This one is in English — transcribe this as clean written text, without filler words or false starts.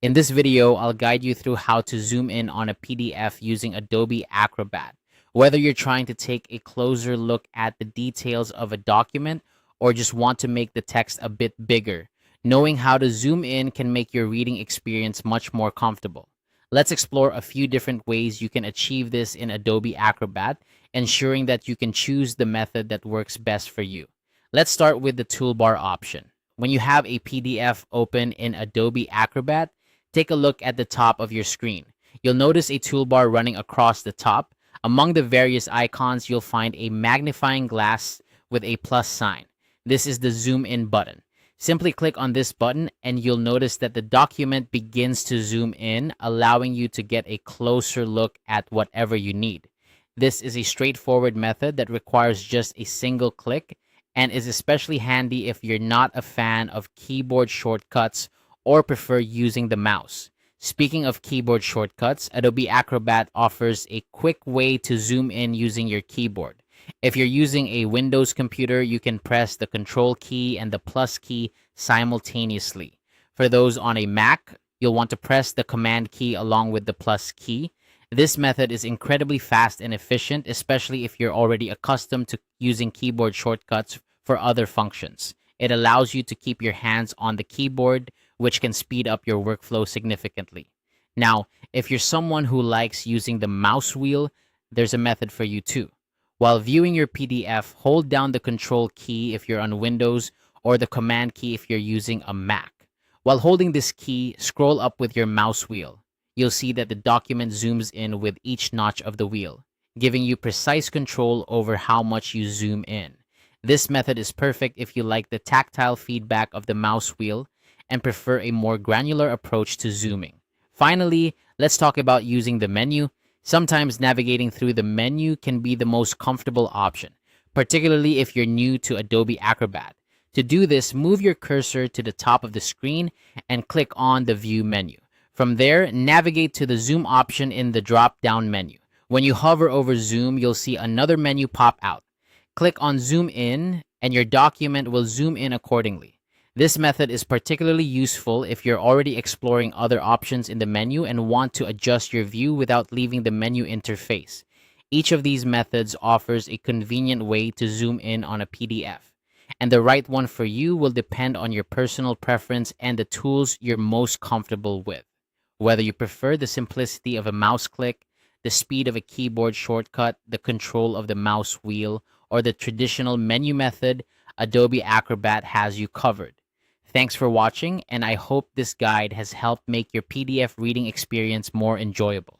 In this video, I'll guide you through how to zoom in on a PDF using Adobe Acrobat. Whether you're trying to take a closer look at the details of a document or just want to make the text a bit bigger, knowing how to zoom in can make your reading experience much more comfortable. Let's explore a few different ways you can achieve this in Adobe Acrobat, ensuring that you can choose the method that works best for you. Let's start with the toolbar option. When you have a PDF open in Adobe Acrobat, take a look at the top of your screen. You'll notice a toolbar running across the top. Among the various icons, you'll find a magnifying glass with a plus sign. This is the zoom in button. Simply click on this button and you'll notice that the document begins to zoom in, allowing you to get a closer look at whatever you need. This is a straightforward method that requires just a single click and is especially handy if you're not a fan of keyboard shortcuts or prefer using the mouse. Speaking of keyboard shortcuts, Adobe Acrobat offers a quick way to zoom in using your keyboard. If you're using a Windows computer, you can press the Control key and the plus key simultaneously. For those on a Mac, you'll want to press the Command key along with the plus key. This method is incredibly fast and efficient, especially if you're already accustomed to using keyboard shortcuts for other functions. It allows you to keep your hands on the keyboard, which can speed up your workflow significantly. Now, if you're someone who likes using the mouse wheel, there's a method for you too. While viewing your PDF, hold down the Control key if you're on Windows or the Command key if you're using a Mac. While holding this key, scroll up with your mouse wheel. You'll see that the document zooms in with each notch of the wheel, giving you precise control over how much you zoom in. This method is perfect if you like the tactile feedback of the mouse wheel and prefer a more granular approach to zooming. Finally, let's talk about using the menu. Sometimes navigating through the menu can be the most comfortable option, particularly if you're new to Adobe Acrobat. To do this, move your cursor to the top of the screen and click on the View menu. From there, navigate to the Zoom option in the drop-down menu. When you hover over Zoom, you'll see another menu pop out. Click on Zoom In, and your document will zoom in accordingly. This method is particularly useful if you're already exploring other options in the menu and want to adjust your view without leaving the menu interface. Each of these methods offers a convenient way to zoom in on a PDF, and the right one for you will depend on your personal preference and the tools you're most comfortable with. Whether you prefer the simplicity of a mouse click, the speed of a keyboard shortcut, the control of the mouse wheel, or the traditional menu method, Adobe Acrobat has you covered. Thanks for watching, and I hope this guide has helped make your PDF reading experience more enjoyable.